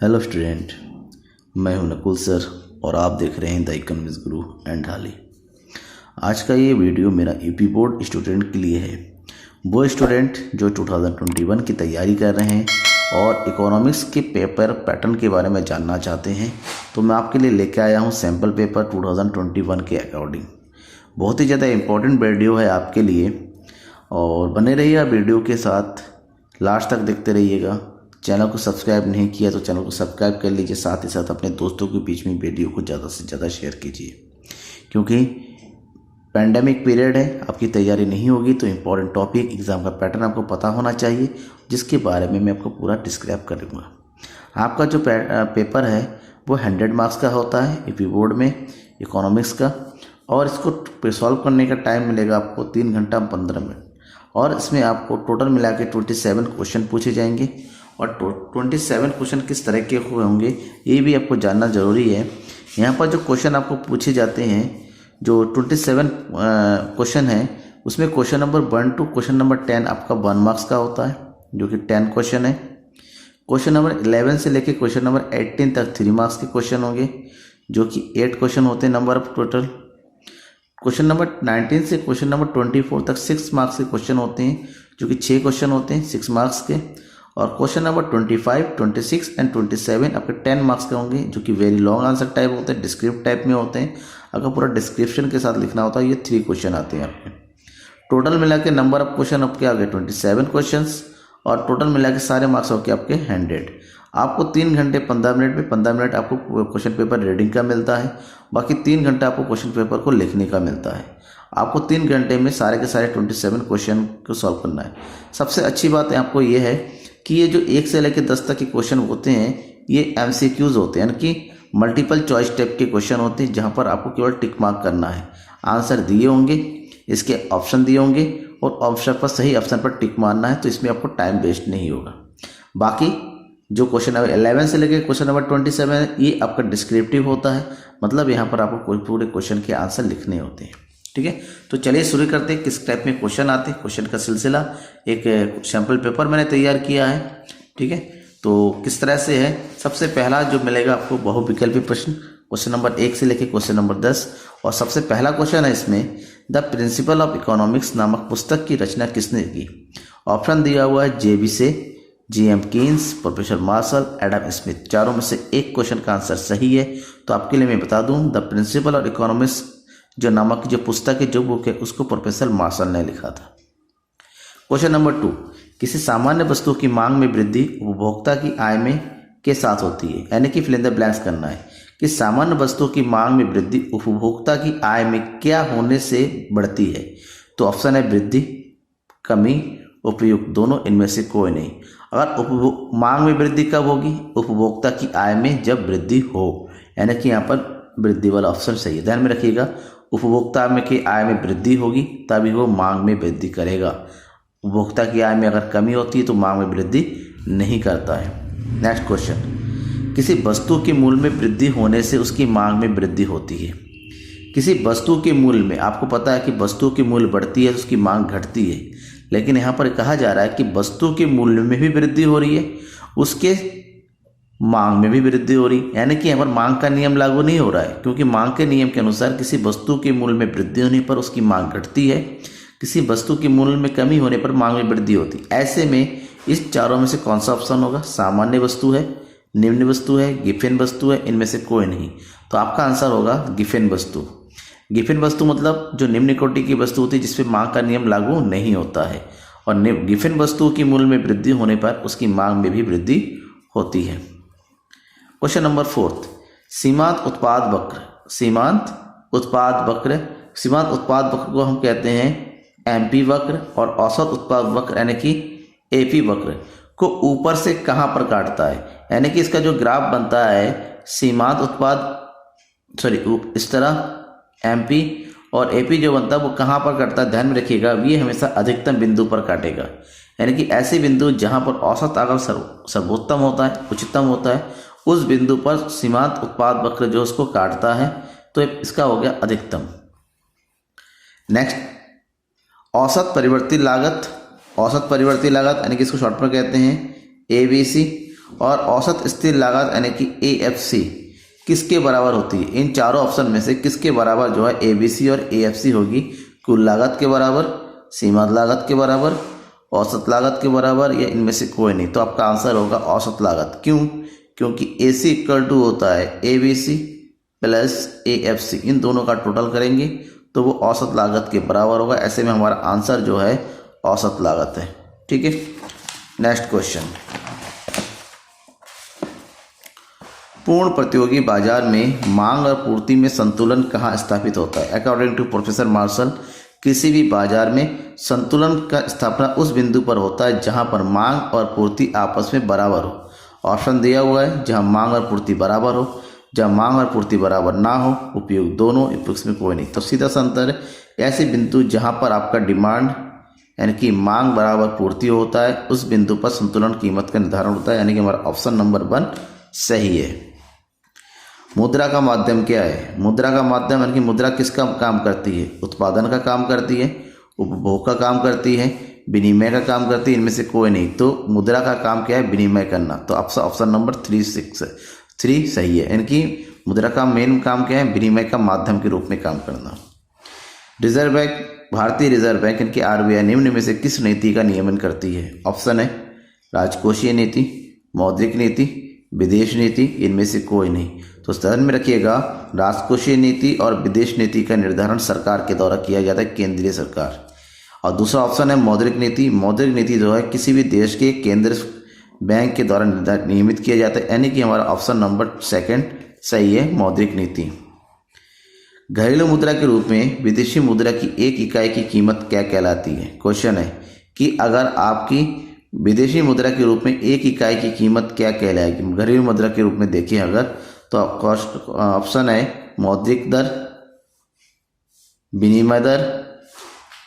Hello student, मैं हूं Nakul sir और आप देख रहे हैं द इकोनॉमिक्स गुरु एंड ढाली। आज का ये वीडियो मेरा यूपी बोर्ड स्टूडेंट के लिए है। वो स्टूडेंट जो 2021 की तैयारी कर रहे हैं और इकोनॉमिक्स के पेपर पैटर्न के बारे में जानना चाहते हैं, तो मैं आपके लिए लेके आया हूँ सैम्पल पेपर 2021 के अकॉर्डिंग। बहुत ही ज़्यादा इम्पोर्टेंट वीडियो है आपके लिए और बने रहिएगा वीडियो के साथ, लास्ट तक देखते रहिएगा। चैनल को सब्सक्राइब नहीं किया तो चैनल को सब्सक्राइब कर लीजिए, साथ ही साथ अपने दोस्तों के बीच में वीडियो को ज़्यादा से ज़्यादा शेयर कीजिए, क्योंकि पैंडेमिक पीरियड है, आपकी तैयारी नहीं होगी तो इम्पोर्टेंट टॉपिक एग्ज़ाम का पैटर्न आपको पता होना चाहिए, जिसके बारे में मैं आपको पूरा डिस्क्राइब करूँगा। आपका जो पेपर है वो 100 मार्क्स का होता है यूपी बोर्ड में इकोनॉमिक्स का, और इसको सॉल्व करने का टाइम मिलेगा आपको 3 घंटा 15 मिनट, और इसमें आपको टोटल मिला के 27 क्वेश्चन पूछे जाएंगे। और 27 क्वेश्चन किस तरह के होंगे ये भी आपको जानना ज़रूरी है। यहाँ पर जो क्वेश्चन आपको पूछे जाते हैं, जो 27 क्वेश्चन है, उसमें question number 1 to question number 10 आपका 1 मार्क्स का होता है, जो कि 10 क्वेश्चन है। क्वेश्चन नंबर 11 से लेकर क्वेश्चन नंबर 18 तक 3 मार्क्स के क्वेश्चन होंगे, जो कि 8 क्वेश्चन होते हैं number of total. Question number 19 से क्वेश्चन नंबर 24 तक 6 मार्क्स के क्वेश्चन होते हैं, जो कि 6 क्वेश्चन होते हैं 6 मार्क्स के। और क्वेश्चन नंबर 25, 26 एंड 27 आपके 10 मार्क्स के होंगे, जो कि वेरी लॉन्ग आंसर टाइप होते हैं, डिस्क्रिप्टिव टाइप में होते हैं। अगर पूरा डिस्क्रिप्शन के साथ लिखना होता है ये 3 क्वेश्चन आते हैं आपके। टोटल मिला के नंबर ऑफ क्वेश्चन आपके आ गए 27 क्वेश्चन, और टोटल मिला के सारे मार्क्स होके आपके 100। आपको 3 घंटे 15 मिनट में 15 मिनट आपको क्वेश्चन पेपर रीडिंग का मिलता है, बाकी 3 घंटे आपको क्वेश्चन पेपर को लिखने का मिलता है। आपको 3 घंटे में सारे के सारे 27 क्वेश्चन को सॉल्व करना है। सबसे अच्छी बात आपको ये है कि ये जो 1 से लेकर 10 तक के क्वेश्चन होते हैं ये MCQs होते हैं, यानी कि मल्टीपल चॉइस टाइप के क्वेश्चन होते हैं, जहाँ पर आपको केवल टिक मार्क करना है। आंसर दिए होंगे, इसके ऑप्शन दिए होंगे और ऑप्शन पर सही ऑप्शन पर टिक मारना है, तो इसमें आपको टाइम वेस्ट नहीं होगा। बाकी जो क्वेश्चन नंबर 11 से लेकर क्वेश्चन नंबर 27 ये आपका डिस्क्रिप्टिव होता है, मतलब यहाँ पर आपको कोई पूरे क्वेश्चन के आंसर लिखने होते हैं। ठीक है, तो चलिए शुरू करते हैं किस टाइप में क्वेश्चन आते हैं। क्वेश्चन का सिलसिला, एक सैम्पल पेपर मैंने तैयार किया है। ठीक है, तो किस तरह से है। सबसे पहला जो मिलेगा आपको बहुविकल्पी प्रश्न, क्वेश्चन नंबर 1 से लेकर क्वेश्चन नंबर 10, और सबसे पहला क्वेश्चन है इसमें, द प्रिंसिपल ऑफ इकोनॉमिक्स नामक पुस्तक की रचना किसने की। ऑप्शन दिया हुआ है JB से, GM Keynes, professor Marshall, Adam Smith. चारों में से एक क्वेश्चन का आंसर सही है। तो आपके लिए मैं बता दूं, द प्रिंसिपल ऑफ इकोनॉमिक्स जो नामक जो पुस्तक है, जो बुक है, उसको प्रोफेसर मार्शल ने लिखा था। क्वेश्चन नंबर 2, किसी सामान्य वस्तु की मांग में वृद्धि उपभोक्ता की आय में के साथ होती है, यानी कि फिल इन द ब्लैंक्स करना है कि सामान्य वस्तु की मांग में वृद्धि उपभोक्ता की आय में क्या होने से बढ़ती है। तो ऑप्शन है वृद्धि, कमी, उपयुक्त, दोनों इनमें से कोई नहीं। अगर मांग में वृद्धि कब होगी, उपभोक्ता की आय में जब वृद्धि हो, यानी कि यहाँ पर वृद्धि वाला ऑप्शन सही है। ध्यान में रखिएगा, उपभोक्ता में की आय में वृद्धि होगी तभी वो मांग में वृद्धि करेगा। उपभोक्ता की आय में अगर कमी होती है तो मांग में वृद्धि नहीं करता है। नेक्स्ट क्वेश्चन, किसी वस्तु के मूल्य में वृद्धि होने से उसकी मांग में वृद्धि होती है। किसी वस्तु के मूल्य में, आपको पता है कि वस्तु की मूल्य बढ़ती है तो उसकी मांग घटती है, लेकिन यहाँ पर कहा जा रहा है कि वस्तु के मूल्य में भी वृद्धि हो रही है, उसके मांग में भी वृद्धि हो रही, यानी कि यहाँ पर मांग का नियम लागू नहीं हो रहा है, क्योंकि मांग के नियम के अनुसार किसी वस्तु के मूल्य में वृद्धि होने पर उसकी मांग घटती है, किसी वस्तु के मूल्य में कमी होने पर मांग में वृद्धि होती है। ऐसे में इस चारों में से कौन सा ऑप्शन होगा। सामान्य वस्तु है, निम्न वस्तु है, गिफिन वस्तु है, इनमें से कोई नहीं। तो आपका आंसर होगा गिफिन वस्तु। गिफिन वस्तु मतलब जो निम्न कोटि की वस्तु होती है जिसपे मांग का नियम लागू नहीं होता है, और गिफिन वस्तु की मूल्य में वृद्धि होने पर उसकी मांग में भी वृद्धि होती है। क्वेश्चन नंबर 4, सीमांत उत्पाद वक्र। सीमांत उत्पाद वक्र, सीमांत उत्पाद वक्र को हम कहते हैं MP वक्र, और औसत उत्पाद वक्र यानी कि AP वक्र को ऊपर से कहाँ पर काटता है, यानी कि इसका जो ग्राफ बनता है सीमांत उत्पाद इस तरह MP और AP जो बनता है वो कहाँ पर काटता है। ध्यान में रखिएगा, ये हमेशा अधिकतम बिंदु पर काटेगा, यानी कि ऐसे बिंदु जहाँ पर औसत आगम सर्वोत्तम होता है, उच्चतम होता है, उस बिंदु पर सीमांत उत्पाद वक्र जो उसको काटता है, तो इसका हो गया अधिकतम। नेक्स्ट, औसत परिवर्ती लागत। औसत परिवर्ती लागत यानी कि इसको शॉर्ट में कहते हैं ABC, और औसत स्थिर लागत यानी कि AFC किसके बराबर होती है? इन चारों ऑप्शन में से किसके बराबर जो है ABC और AFC होगी? कुल लागत के बराबर, सीमांत लागत के बराबर, औसत लागत के बराबर, या इनमें से कोई नहीं। तो आपका आंसर होगा औसत लागत। क्यों? क्योंकि AC इक्वल टू होता है ABC प्लस AFC, इन दोनों का टोटल करेंगे तो वो औसत लागत के बराबर होगा। ऐसे में हमारा आंसर जो है औसत लागत है। ठीक है, नेक्स्ट क्वेश्चन। पूर्ण प्रतियोगी बाजार में मांग और पूर्ति में संतुलन कहाँ स्थापित होता है? अकॉर्डिंग टू प्रोफेसर मार्शल, किसी भी बाजार में संतुलन का स्थापना उस बिंदु पर होता है जहां पर मांग और पूर्ति आपस में बराबर हो। ऑप्शन दिया हुआ है, जहां मांग और पूर्ति बराबर हो, जहां मांग और पूर्ति बराबर ना हो, उपयोग दोनों, उपयोग में कोई नहीं। तो सीधा सा अंतर है, ऐसे बिंदु जहां पर आपका डिमांड यानी कि मांग बराबर पूर्ति होता है, उस बिंदु पर संतुलन कीमत का निर्धारण होता है। यानी कि हमारा ऑप्शन नंबर 1 सही है। मुद्रा का माध्यम क्या है? मुद्रा का माध्यम यानी कि मुद्रा किसका काम करती है? उत्पादन का काम करती है, उपभोग का काम करती है, विनिमय का काम करती है, इनमें से कोई नहीं। तो मुद्रा का काम क्या है? विनिमय करना। तो ऑप्शन नंबर 3 सही है। यानी कि मुद्रा का मेन काम क्या है? विनिमय का माध्यम के रूप में काम करना। रिजर्व बैंक, भारतीय रिजर्व बैंक यानी कि RBI निम्न में से किस नीति का नियमन करती है? ऑप्शन है राजकोषीय नीति, मौद्रिक नीति, विदेश नीति, इनमें से कोई नहीं। तो ध्यान में रखिएगा, राजकोषीय नीति और विदेश नीति का निर्धारण सरकार के द्वारा किया जाता है, केंद्रीय सरकार। और दूसरा ऑप्शन है मौद्रिक नीति। मौद्रिक नीति जो है किसी भी देश के केंद्र बैंक के द्वारा नियमित किया जाता है। यानी कि हमारा ऑप्शन नंबर 2 सही है, मौद्रिक नीति। घरेलू मुद्रा के रूप में विदेशी मुद्रा की एक इकाई की कीमत क्या कहलाती है? क्वेश्चन है कि अगर आपकी विदेशी मुद्रा के रूप में एक इकाई की कीमत क्या कहलाएगी? घरेलू मुद्रा के रूप में देखिए अगर, तो ऑप्शन है मौद्रिक दर, विनिमय दर,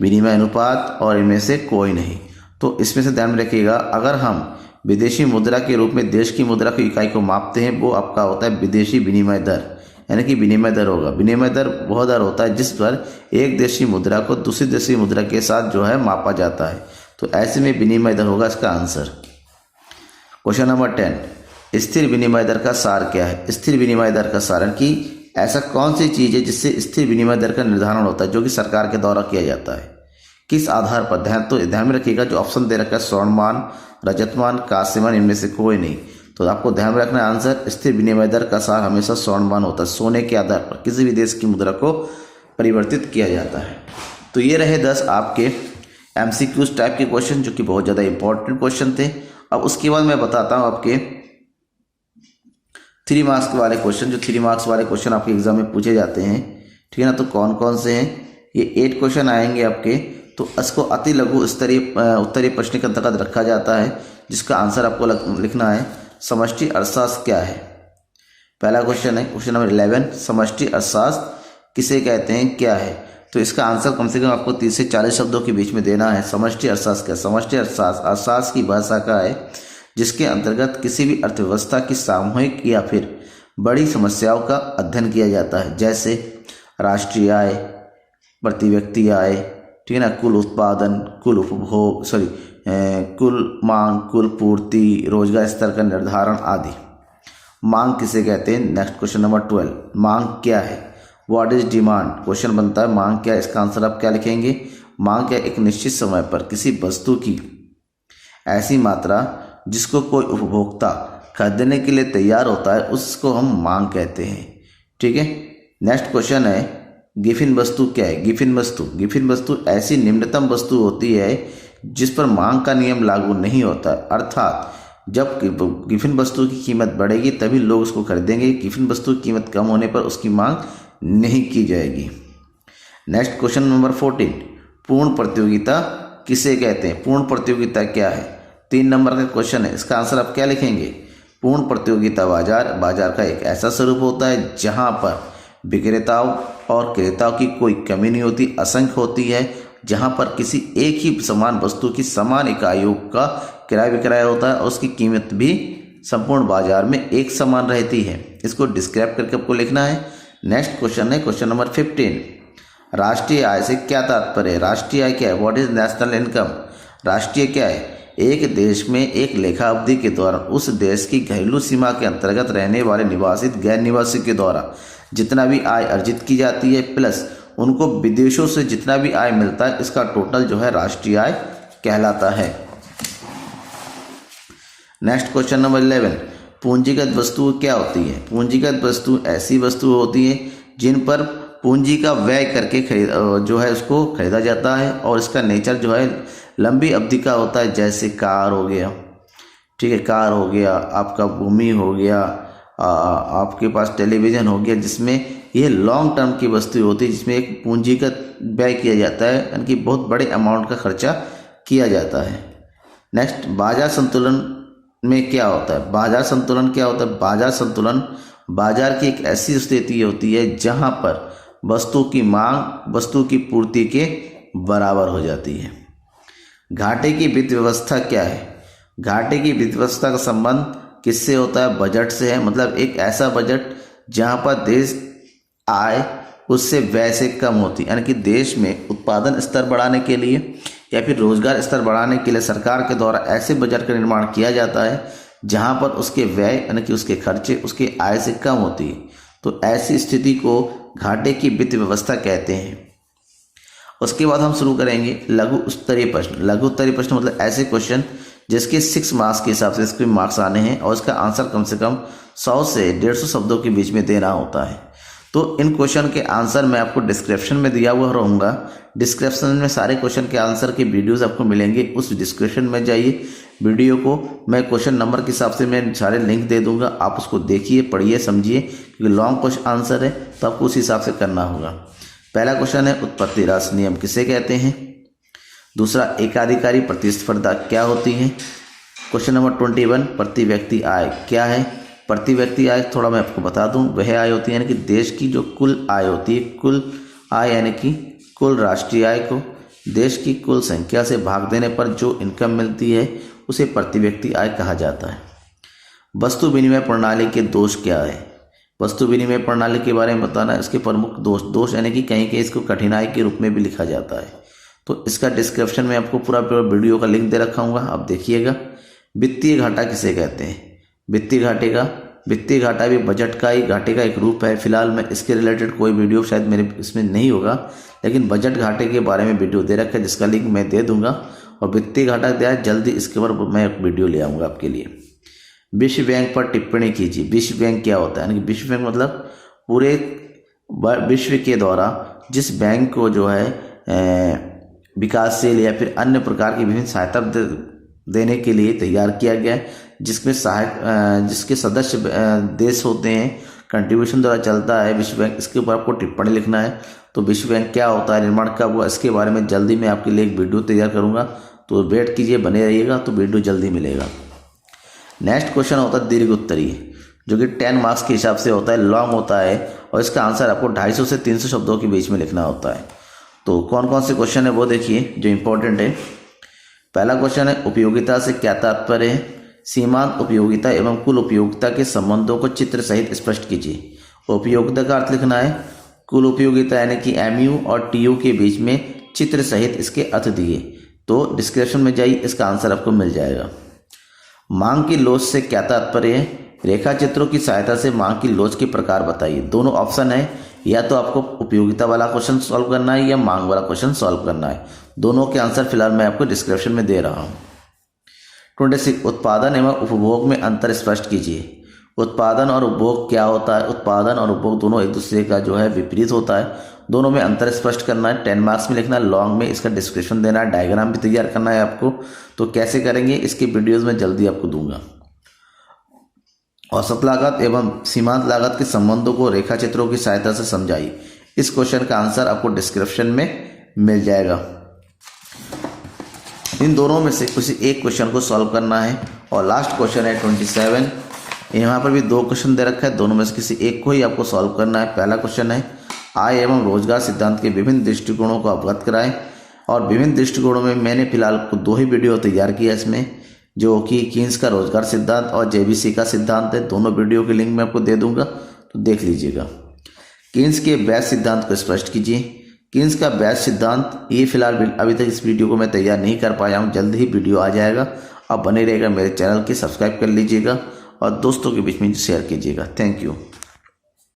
विनिमय अनुपात, और इनमें से कोई नहीं। तो इसमें से ध्यान में रखिएगा, अगर हम विदेशी मुद्रा के रूप में देश की मुद्रा की इकाई को मापते हैं, वो आपका होता है विदेशी विनिमय दर, यानी कि विनिमय दर होगा। विनिमय दर वह दर होता है जिस पर एक देशी मुद्रा को दूसरी देशी मुद्रा के साथ जो है मापा जाता है। तो ऐसे में विनिमय दर होगा इसका आंसर। क्वेश्चन नंबर 10, स्थिर विनिमय दर का सार क्या है? स्थिर विनिमय दर का सार कि ऐसा कौन सी चीज़ है जिससे स्थिर विनिमय दर का निर्धारण होता है, जो कि सरकार के द्वारा किया जाता है? किस आधार पर? ध्यान में रखिएगा, जो ऑप्शन दे रखा है स्वर्णमान, रजतमान, कांस्यमान, इनमें से कोई नहीं। तो आपको ध्यान में रखना है आंसर, स्थिर विनिमय दर का सार हमेशा स्वर्णमान होता है। सोने के आधार पर किसी भी देश की मुद्रा को परिवर्तित किया जाता है। तो ये रहे 10 आपके MCQs टाइप के क्वेश्चन, जो कि बहुत ज़्यादा इंपॉर्टेंट क्वेश्चन थे। अब उसके बाद मैं बताता हूँ आपके 3 मार्क्स वाले क्वेश्चन, जो 3 मार्क्स वाले क्वेश्चन आपके एग्जाम में पूछे जाते हैं। ठीक है ना? तो कौन कौन से हैं? ये 8 क्वेश्चन आएंगे आपके। तो इसको अति लघु स्तरीय उत्तरीय प्रश्न के अंतर्गत रखा जाता है, जिसका आंसर आपको लिखना है। समष्टि अर्थशास्त्र क्या है? पहला क्वेश्चन है, क्वेश्चन नंबर 11, समष्टि अर्थशास्त्र किसे कहते हैं, क्या है? तो इसका आंसर कम से कम आपको 30 से 40 शब्दों के बीच में देना है। समष्टि अर्थशास्त्र क्या? समष्टि अर्थशास्त्र की वह शाखा है जिसके अंतर्गत किसी भी अर्थव्यवस्था की सामूहिक या फिर बड़ी समस्याओं का अध्ययन किया जाता है, जैसे राष्ट्रीय आय, प्रति व्यक्ति आय, ठीक है ना, कुल उत्पादन, कुल उपभोग, कुल मांग, कुल पूर्ति, रोजगार स्तर का निर्धारण आदि। मांग किसे कहते हैं? नेक्स्ट क्वेश्चन नंबर 12, मांग क्या है? What is demand? क्वेश्चन बनता है मांग क्या है? इसका आंसर आप क्या लिखेंगे? मांग क्या? एक निश्चित समय पर किसी वस्तु की ऐसी मात्रा जिसको कोई उपभोक्ता खरीदने के लिए तैयार होता है, उसको हम मांग कहते हैं। ठीक है, नेक्स्ट क्वेश्चन है गिफिन वस्तु क्या है? गिफिन वस्तु ऐसी निम्नतम वस्तु होती है जिस पर मांग का नियम लागू नहीं होता, अर्थात जब गिफिन वस्तु की कीमत बढ़ेगी तभी लोग उसको खरीदेंगे। गिफिन वस्तु की कीमत कम होने पर उसकी मांग नहीं की जाएगी। नेक्स्ट क्वेश्चन नंबर 14, पूर्ण प्रतियोगिता किसे कहते हैं? पूर्ण प्रतियोगिता क्या है? 3 नंबर का क्वेश्चन है, इसका आंसर आप क्या लिखेंगे? पूर्ण प्रतियोगिता बाजार का एक ऐसा स्वरूप होता है जहां पर विक्रेताओं और क्रेताओं की कोई कमी नहीं होती, असंख्य होती है, जहां पर किसी एक ही समान वस्तु की समान इकाइयों का क्रय विक्रय होता है और उसकी कीमत भी संपूर्ण बाजार में एक समान रहती है। इसको डिस्क्राइब करके आपको लिखना है। नेक्स्ट क्वेश्चन है क्वेश्चन नंबर 15, राष्ट्रीय आय से क्या तात्पर्य है? राष्ट्रीय आय क्या है? What is national income? राष्ट्रीय क्या है? एक देश में एक लेखा अवधि के दौरान उस देश की घरेलू सीमा के अंतर्गत रहने वाले निवासित गैर निवासी के द्वारा जितना भी आय अर्जित की जाती है प्लस उनको विदेशों से जितना भी आय मिलता है, इसका टोटल जो है राष्ट्रीय आय कहलाता है। नेक्स्ट क्वेश्चन नंबर 11, पूंजीगत वस्तु क्या होती है? पूंजीगत वस्तु ऐसी वस्तु होती है जिन पर पूंजी का व्यय करके जो है उसको खरीदा जाता है और इसका नेचर जो है लंबी अवधि का होता है, जैसे कार हो गया, ठीक है, कार हो गया, आपका भूमि हो गया, आपके पास टेलीविज़न हो गया, जिसमें ये लॉन्ग टर्म की वस्तु होती है जिसमें एक पूंजीगत व्यय किया जाता है, यानी कि बहुत बड़े अमाउंट का खर्चा किया जाता है। नेक्स्ट, बाजार संतुलन में क्या होता है? बाजार संतुलन क्या होता है? बाजार संतुलन बाजार की एक ऐसी स्थिति होती है जहां पर वस्तु की मांग वस्तु की पूर्ति के बराबर हो जाती है। घाटे की वित्त व्यवस्था क्या है? घाटे की वित्त व्यवस्था का संबंध किससे होता है? बजट से है। मतलब एक ऐसा बजट जहां पर देश आय उससे व्यय से कम होती है, यानी कि देश में उत्पादन स्तर बढ़ाने के लिए या फिर रोजगार स्तर बढ़ाने के लिए सरकार के द्वारा ऐसे बजट का निर्माण किया जाता है जहां पर उसके व्यय यानी कि उसके खर्चे उसके आय से कम होती है। तो ऐसी स्थिति को घाटे की वित्त व्यवस्था कहते हैं। उसके बाद हम शुरू करेंगे लघु स्तरीय प्रश्न। लघु स्तरीय प्रश्न मतलब ऐसे क्वेश्चन जिसके 6 मार्क्स के हिसाब से इसके मार्क्स आने हैं और इसका आंसर कम से कम 100 से 150 शब्दों के बीच में देना होता है। तो इन क्वेश्चन के आंसर मैं आपको डिस्क्रिप्शन में दिया हुआ रहूँगा। डिस्क्रिप्शन में सारे क्वेश्चन के आंसर के वीडियोस आपको मिलेंगे, उस डिस्क्रिप्शन में जाइए। वीडियो को मैं क्वेश्चन नंबर के हिसाब से मैं सारे लिंक दे दूंगा, आप उसको देखिए, पढ़िए, समझिए, क्योंकि लॉन्ग क्वेश्चन आंसर है तो आपको उस हिसाब से करना होगा। पहला क्वेश्चन है उत्पत्ति राशि नियम किसे कहते हैं? दूसरा, एकाधिकारी प्रतिस्पर्धा क्या होती है? क्वेश्चन नंबर 21, प्रति व्यक्ति आय क्या है? प्रति व्यक्ति आय थोड़ा मैं आपको बता दूं, वह आय होती है यानी कि देश की जो कुल आय होती है, कुल आय यानी कि कुल राष्ट्रीय आय को देश की कुल संख्या से भाग देने पर जो इनकम मिलती है उसे प्रति व्यक्ति आय कहा जाता है। वस्तु विनिमय प्रणाली के दोष क्या है? वस्तु विनिमय प्रणाली के बारे में बताना है। इसके प्रमुख दोष यानी कि कहीं कहीं इसको कठिनाई के रूप में भी लिखा जाता है। तो इसका डिस्क्रिप्शन में आपको पूरा वीडियो का लिंक दे रखा हूँ, आप देखिएगा। वित्तीय घाटा किसे कहते हैं? वित्तीय घाटा भी बजट का ही घाटे का एक रूप है। फिलहाल मैं इसके रिलेटेड कोई वीडियो शायद मेरे इसमें नहीं होगा, लेकिन बजट घाटे के बारे में वीडियो दे रखा है जिसका लिंक मैं दे दूंगा। और वित्तीय घाटा दिया है, जल्दी इसके ऊपर मैं एक वीडियो ले आऊँगा आपके लिए। विश्व बैंक पर टिप्पणी कीजिए। विश्व बैंक क्या होता है? यानी कि विश्व बैंक मतलब पूरे विश्व के द्वारा जिस बैंक को जो है विकासशील या फिर अन्य प्रकार की विभिन्न सहायता देने के लिए तैयार किया गया है, जिसमें जिसके सदस्य देश होते हैं, कंट्रीब्यूशन द्वारा चलता है विश्व बैंक। इसके ऊपर आपको टिप्पणी लिखना है। तो विश्व बैंक क्या होता है, निर्माण कब हुआ, इसके बारे में जल्दी मैं आपके लिए एक वीडियो तैयार करूंगा, तो वेट कीजिए, बने रहिएगा, तो वीडियो जल्दी मिलेगा। नेक्स्ट क्वेश्चन होता है दीर्घ उत्तरीय, जो कि 10 मार्क्स के हिसाब से होता है, लॉन्ग होता है और इसका आंसर आपको 250 से 300 शब्दों के बीच में लिखना होता है। तो कौन कौन से क्वेश्चन है वो देखिए जो इंपॉर्टेंट है। पहला क्वेश्चन है उपयोगिता से क्या तात्पर्य है? सीमांत उपयोगिता एवं कुल उपयोगिता के संबंधों को चित्र सहित स्पष्ट कीजिए। उपयोगिता का अर्थ लिखना है, कुल उपयोगिता यानी कि MU और TU के बीच में चित्र सहित इसके अर्थ दिए। तो डिस्क्रिप्शन में जाइए, इसका आंसर आपको मिल जाएगा। मांग की लोच से क्या तात्पर्य है? रेखा चित्रों की सहायता से मांग की लोच के प्रकार बताइए। दोनों ऑप्शन है, या तो आपको उपयोगिता वाला क्वेश्चन सॉल्व करना है या मांग वाला क्वेश्चन सॉल्व करना है। दोनों के आंसर फिलहाल मैं आपको डिस्क्रिप्शन में दे रहा हूँ। 26, उत्पादन एवं उपभोग में अंतर स्पष्ट कीजिए। उत्पादन और उपभोग क्या होता है? उत्पादन और उपभोग दोनों एक दूसरे का जो है विपरीत होता है, दोनों में अंतर स्पष्ट करना है। 10 मार्क्स में लिखना है, लॉन्ग में इसका डिस्क्रिप्शन देना है, डायग्राम भी तैयार करना है आपको। तो कैसे करेंगे इसके वीडियोस में जल्दी आपको दूंगा। औसत लागत एवं सीमांत लागत के संबंधों को रेखा चित्रों की सहायता से समझाइए। इस क्वेश्चन का आंसर आपको डिस्क्रिप्शन में मिल जाएगा। इन दोनों में से किसी एक क्वेश्चन को सॉल्व करना है। और लास्ट क्वेश्चन है 27, यहाँ पर भी 2 क्वेश्चन दे रखा है, दोनों में से किसी एक को ही आपको सॉल्व करना है। पहला क्वेश्चन है आय एवं रोजगार सिद्धांत के विभिन्न दृष्टिकोणों को अवगत कराएं। और विभिन्न दृष्टिकोणों में मैंने फिलहाल 2 ही वीडियो तैयार किया इसमें, जो कि कीन्स का रोजगार सिद्धांत और JBC का सिद्धांत है। दोनों वीडियो के लिंक मैं आपको दे दूंगा, तो देख लीजिएगा। कीन्स के व्यय सिद्धांत को स्पष्ट कीजिए। किन्स का बैच सिद्धांत, ये फिलहाल अभी तक इस वीडियो को मैं तैयार नहीं कर पाया हूँ, जल्द ही वीडियो आ जाएगा। आप बने रहेगा, मेरे चैनल के सब्सक्राइब कर लीजिएगा और दोस्तों के बीच में शेयर कीजिएगा। Thank you.